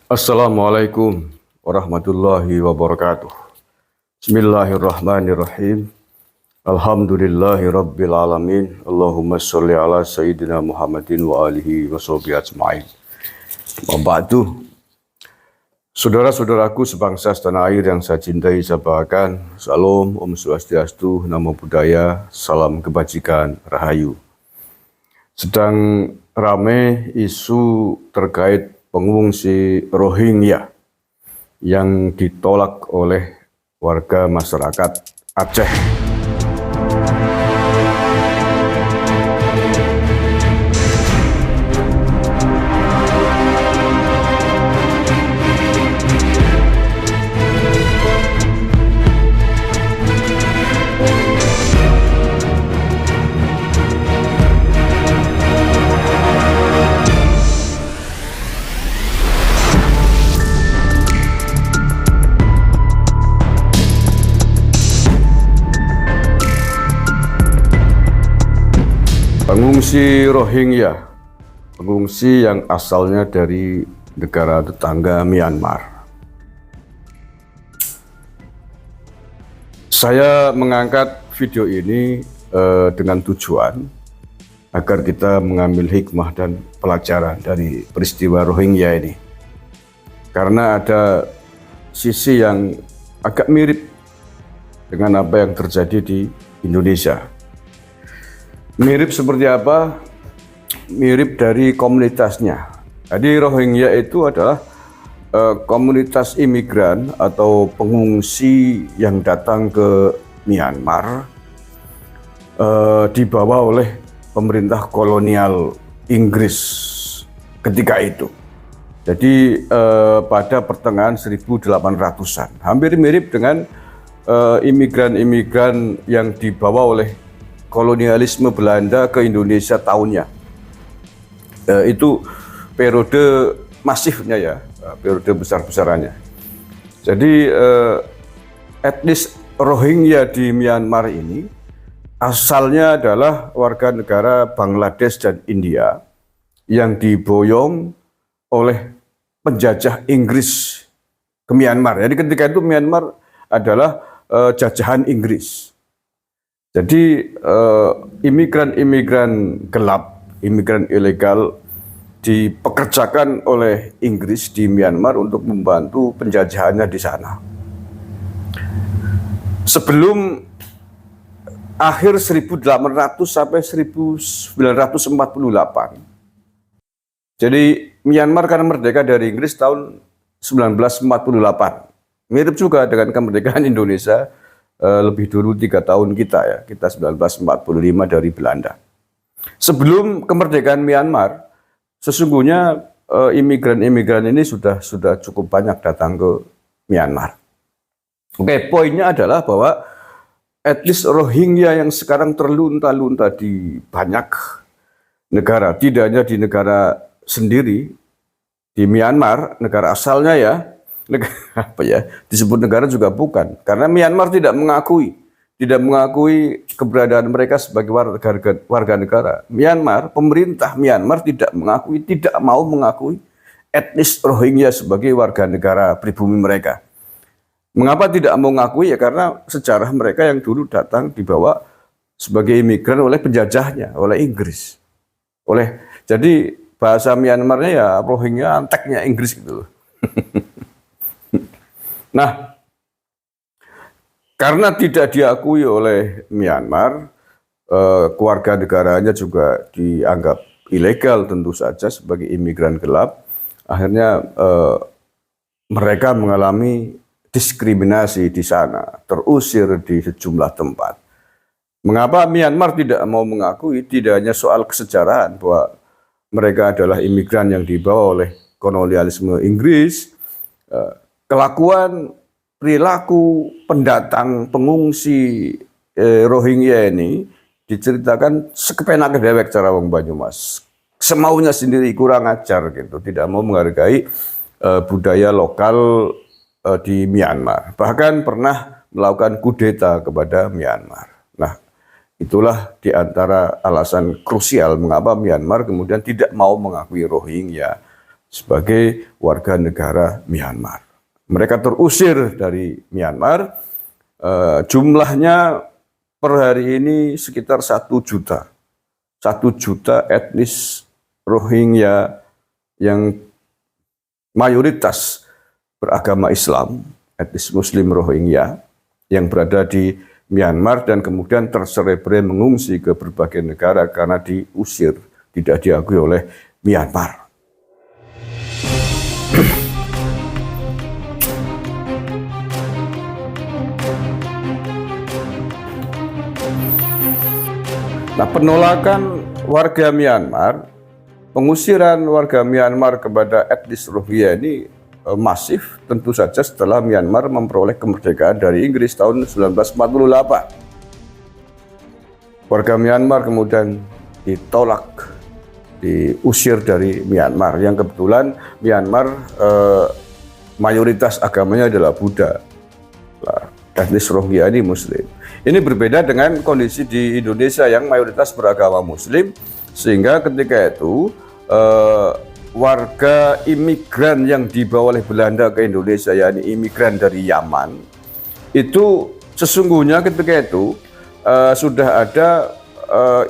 Assalamualaikum warahmatullahi wabarakatuh. Bismillahirrahmanirrahim. Alhamdulillahi rabbil alamin. Allahumma sholli ala sayyidina Muhammadin wa alihi wa sahbihi ajma'in. Wa ba'du. Saudara-saudaraku sebangsa setanah air yang saya cintai, saya banggakan. Salam, Om Swastiastu, Namo Buddhaya, salam kebajikan, Rahayu. Sedang rame isu terkait pengungsi Rohingya yang ditolak oleh warga masyarakat Aceh. Pengungsi Rohingya, pengungsi yang asalnya dari negara tetangga Myanmar. Saya mengangkat video ini dengan tujuan agar kita mengambil hikmah dan pelajaran dari peristiwa Rohingya ini. Karena ada sisi yang agak mirip dengan apa yang terjadi di Indonesia. Mirip seperti apa? Mirip dari komunitasnya. Jadi Rohingya itu adalah komunitas imigran atau pengungsi yang datang ke Myanmar dibawa oleh pemerintah kolonial Inggris ketika itu. Jadi pada pertengahan 1800-an, hampir mirip dengan imigran-imigran yang dibawa oleh kolonialisme Belanda ke Indonesia tahunnya. Itu periode masifnya ya, periode besar-besarannya. Jadi etnis Rohingya di Myanmar ini asalnya adalah warga negara Bangladesh dan India yang diboyong oleh penjajah Inggris ke Myanmar. Jadi ketika itu Myanmar adalah jajahan Inggris. Jadi imigran-imigran gelap, imigran ilegal dipekerjakan oleh Inggris di Myanmar untuk membantu penjajahannya di sana. Sebelum akhir 1800 sampai 1948. Jadi Myanmar kan merdeka dari Inggris tahun 1948. Mirip juga dengan kemerdekaan Indonesia. Lebih dulu 3 tahun kita ya, kita 1945 dari Belanda. Sebelum kemerdekaan Myanmar, sesungguhnya imigran-imigran ini sudah cukup banyak datang ke Myanmar. Oke, poinnya adalah bahwa etnis Rohingya yang sekarang terlunta-lunta di banyak negara, tidak hanya di negara sendiri, di Myanmar, negara asalnya ya, disebut negara juga bukan, karena Myanmar tidak mengakui keberadaan mereka sebagai warga negara. Myanmar, pemerintah Myanmar tidak mau mengakui etnis Rohingya sebagai warga negara pribumi mereka. Mengapa tidak mau mengakui? Ya karena sejarah mereka yang dulu datang dibawa sebagai imigran oleh penjajahnya, oleh Inggris. Jadi bahasa Myanmarnya ya Rohingya, anteknya Inggris gitu loh. Nah, karena tidak diakui oleh Myanmar, keluarga negaranya juga dianggap ilegal tentu saja sebagai imigran gelap. Akhirnya mereka mengalami diskriminasi di sana, terusir di sejumlah tempat. Mengapa Myanmar tidak mau mengakui? Tidak hanya soal kesejarahan bahwa mereka adalah imigran yang dibawa oleh kolonialisme Inggris, kelakuan, perilaku pendatang pengungsi Rohingya ini diceritakan sekepenak dewek cara wong Banyumas. Semaunya sendiri, kurang ajar gitu, tidak mau menghargai budaya lokal di Myanmar. Bahkan pernah melakukan kudeta kepada Myanmar. Nah, itulah di antara alasan krusial mengapa Myanmar kemudian tidak mau mengakui Rohingya sebagai warga negara Myanmar. Mereka terusir dari Myanmar, jumlahnya per hari ini sekitar 1 juta. 1 juta etnis Rohingya yang mayoritas beragama Islam, etnis Muslim Rohingya, yang berada di Myanmar dan kemudian terserebrer mengungsi ke berbagai negara karena diusir, tidak diakui oleh Myanmar. Nah, penolakan warga Myanmar, pengusiran warga Myanmar kepada etnis Rohingya ini masif tentu saja setelah Myanmar memperoleh kemerdekaan dari Inggris tahun 1948. Warga Myanmar kemudian ditolak, diusir dari Myanmar, yang kebetulan Myanmar mayoritas agamanya adalah Buddha. Etnis Rohingya ini Muslim. Ini berbeda dengan kondisi di Indonesia yang mayoritas beragama Muslim, sehingga ketika itu warga imigran yang dibawa oleh Belanda ke Indonesia, yakni imigran dari Yaman, itu sesungguhnya ketika itu sudah ada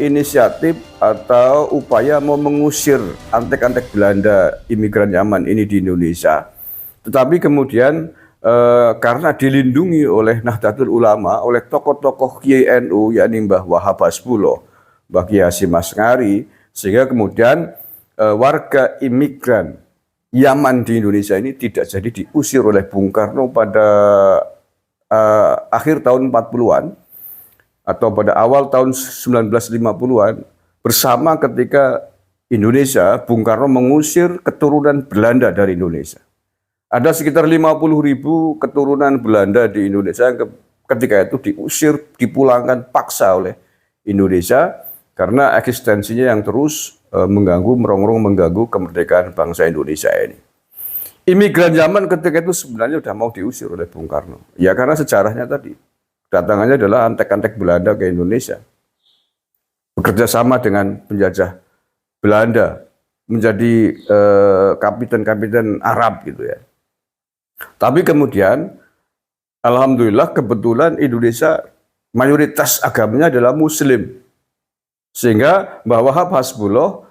inisiatif atau upaya mau mengusir antek-antek Belanda imigran Yaman ini di Indonesia. Tetapi kemudian karena dilindungi oleh Nahdlatul Ulama, oleh tokoh-tokoh Kiai NU, yakni Mbah Wahab Hasbuloh, Mbah Kiai Hasyim Asy'ari, sehingga kemudian warga imigran Yaman di Indonesia ini tidak jadi diusir oleh Bung Karno pada akhir tahun 40-an atau pada awal tahun 1950-an, bersama ketika Indonesia, Bung Karno mengusir keturunan Belanda dari Indonesia. Ada sekitar 50.000 keturunan Belanda di Indonesia yang ketika itu diusir, dipulangkan paksa oleh Indonesia karena eksistensinya yang terus mengganggu, merongrong mengganggu kemerdekaan bangsa Indonesia ini. Imigran Yaman ketika itu sebenarnya sudah mau diusir oleh Bung Karno. Ya karena sejarahnya tadi, datangannya adalah antek-antek Belanda ke Indonesia. Bekerja sama dengan penjajah Belanda, menjadi kapitan-kapitan Arab gitu ya. Tapi kemudian, alhamdulillah kebetulan Indonesia mayoritas agamanya adalah Muslim. Sehingga Mbah Wahab Hasbuloh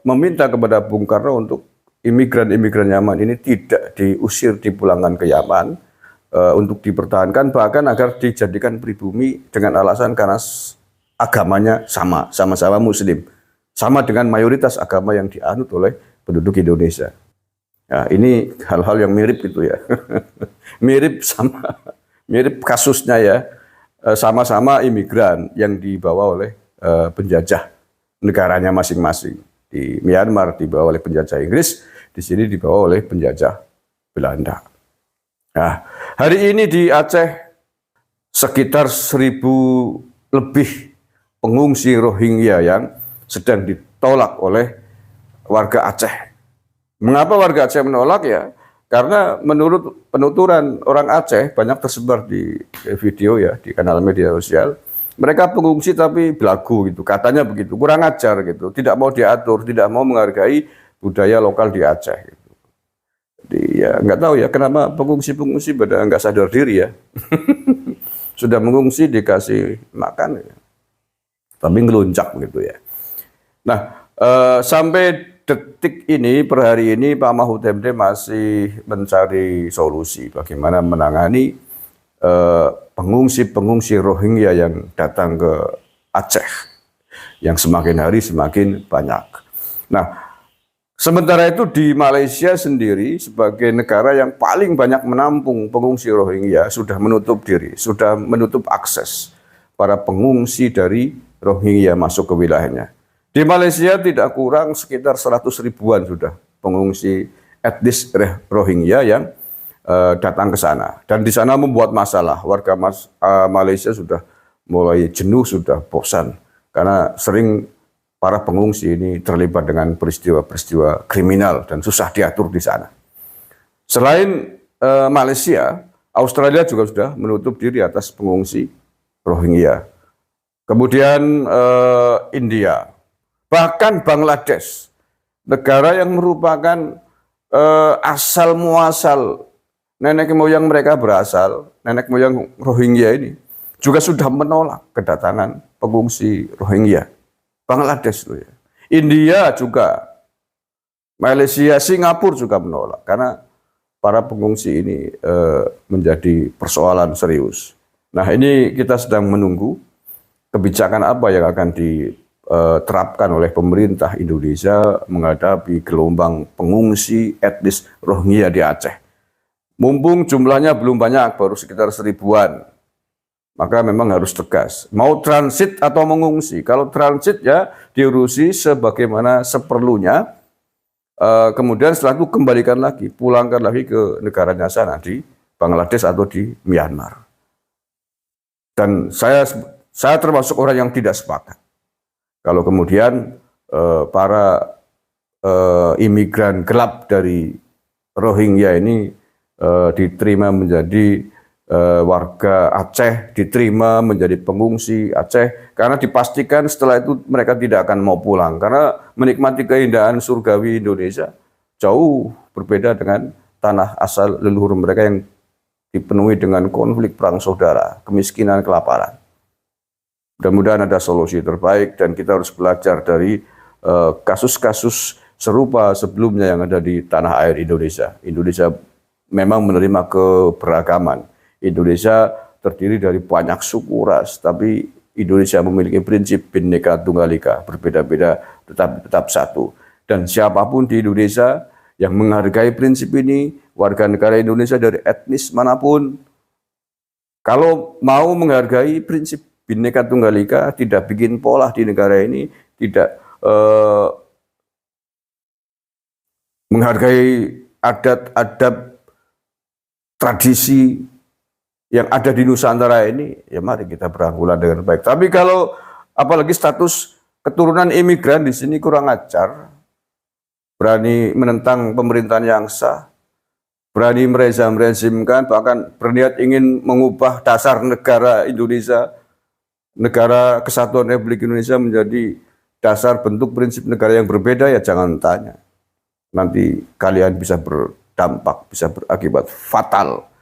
meminta kepada Bung Karno untuk imigran-imigran Yaman ini tidak diusir, dipulangkan ke Yaman, untuk dipertahankan, bahkan agar dijadikan pribumi dengan alasan karena agamanya sama-sama Muslim. Sama dengan mayoritas agama yang dianut oleh penduduk Indonesia. Nah, ini hal-hal yang mirip gitu ya. mirip kasusnya ya. Sama-sama imigran yang dibawa oleh penjajah negaranya masing-masing. Di Myanmar dibawa oleh penjajah Inggris, di sini dibawa oleh penjajah Belanda. Nah, hari ini di Aceh sekitar 1.000 lebih pengungsi Rohingya yang sedang ditolak oleh warga Aceh. Mengapa warga Aceh menolak ya? Karena menurut penuturan orang Aceh, banyak tersebar di video ya, di kanal media sosial, mereka pengungsi tapi belagu gitu, katanya begitu, kurang ajar gitu, tidak mau diatur, tidak mau menghargai budaya lokal di Aceh gitu. Jadi ya nggak tahu ya kenapa pengungsi-pengungsi pada nggak sadar diri ya. Sudah mengungsi dikasih makan ya, tapi ngeluncak gitu ya. Nah, sampai detik ini, per hari ini Pak Mahfud MD masih mencari solusi bagaimana menangani pengungsi-pengungsi Rohingya yang datang ke Aceh, yang semakin hari semakin banyak. Nah, sementara itu di Malaysia sendiri sebagai negara yang paling banyak menampung pengungsi Rohingya sudah menutup diri, sudah menutup akses para pengungsi dari Rohingya masuk ke wilayahnya. Di Malaysia tidak kurang sekitar 100 ribuan sudah pengungsi etnis Rohingya yang datang ke sana. Dan di sana membuat masalah. Warga Malaysia sudah mulai jenuh, sudah bosan. Karena sering para pengungsi ini terlibat dengan peristiwa-peristiwa kriminal dan susah diatur di sana. Selain Malaysia, Australia juga sudah menutup diri atas pengungsi Rohingya. Kemudian India. Bahkan Bangladesh negara yang merupakan asal muasal nenek moyang mereka berasal, nenek moyang Rohingya ini juga sudah menolak kedatangan pengungsi Rohingya. Bangladesh loh ya. India juga, Malaysia, Singapura juga menolak karena para pengungsi ini menjadi persoalan serius. Nah, ini kita sedang menunggu kebijakan apa yang akan diterapkan oleh pemerintah Indonesia menghadapi gelombang pengungsi etnis Rohingya di Aceh. Mumpung jumlahnya belum banyak, baru sekitar 1000-an, maka memang harus tegas. Mau transit atau mengungsi? Kalau transit ya diurusi sebagaimana seperlunya, kemudian setelah itu kembalikan lagi, pulangkan lagi ke negaranya sana, di Bangladesh atau di Myanmar. Dan saya termasuk orang yang tidak sepakat kalau kemudian para imigran gelap dari Rohingya ini diterima menjadi warga Aceh, diterima menjadi pengungsi Aceh, karena dipastikan setelah itu mereka tidak akan mau pulang, karena menikmati keindahan surgawi Indonesia jauh berbeda dengan tanah asal leluhur mereka yang dipenuhi dengan konflik perang saudara, kemiskinan, kelaparan. Mudah-mudahan ada solusi terbaik, dan kita harus belajar dari kasus-kasus serupa sebelumnya yang ada di tanah air Indonesia. Indonesia memang menerima keberagaman. Indonesia terdiri dari banyak suku ras, tapi Indonesia memiliki prinsip Bhinneka Tunggal Ika, berbeda-beda tetap satu. Dan siapapun di Indonesia yang menghargai prinsip ini, warga negara Indonesia dari etnis manapun, kalau mau menghargai prinsip Bhinneka Tunggal Ika, tidak bikin pola di negara ini, tidak menghargai adat-adat tradisi yang ada di Nusantara ini, ya mari kita berangkulan dengan baik. Tapi kalau apalagi status keturunan imigran di sini kurang ajar, berani menentang pemerintahan yang sah, berani merezimkan, bahkan berniat ingin mengubah dasar negara Indonesia, negara kesatuan Republik Indonesia menjadi dasar bentuk prinsip negara yang berbeda, ya jangan tanya. Nanti kalian bisa berdampak, bisa berakibat fatal.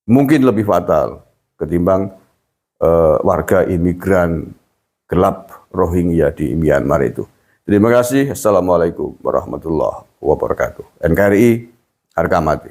Mungkin lebih fatal ketimbang warga imigran gelap Rohingya di Myanmar itu. Terima kasih. Assalamualaikum warahmatullahi wabarakatuh. NKRI harga mati.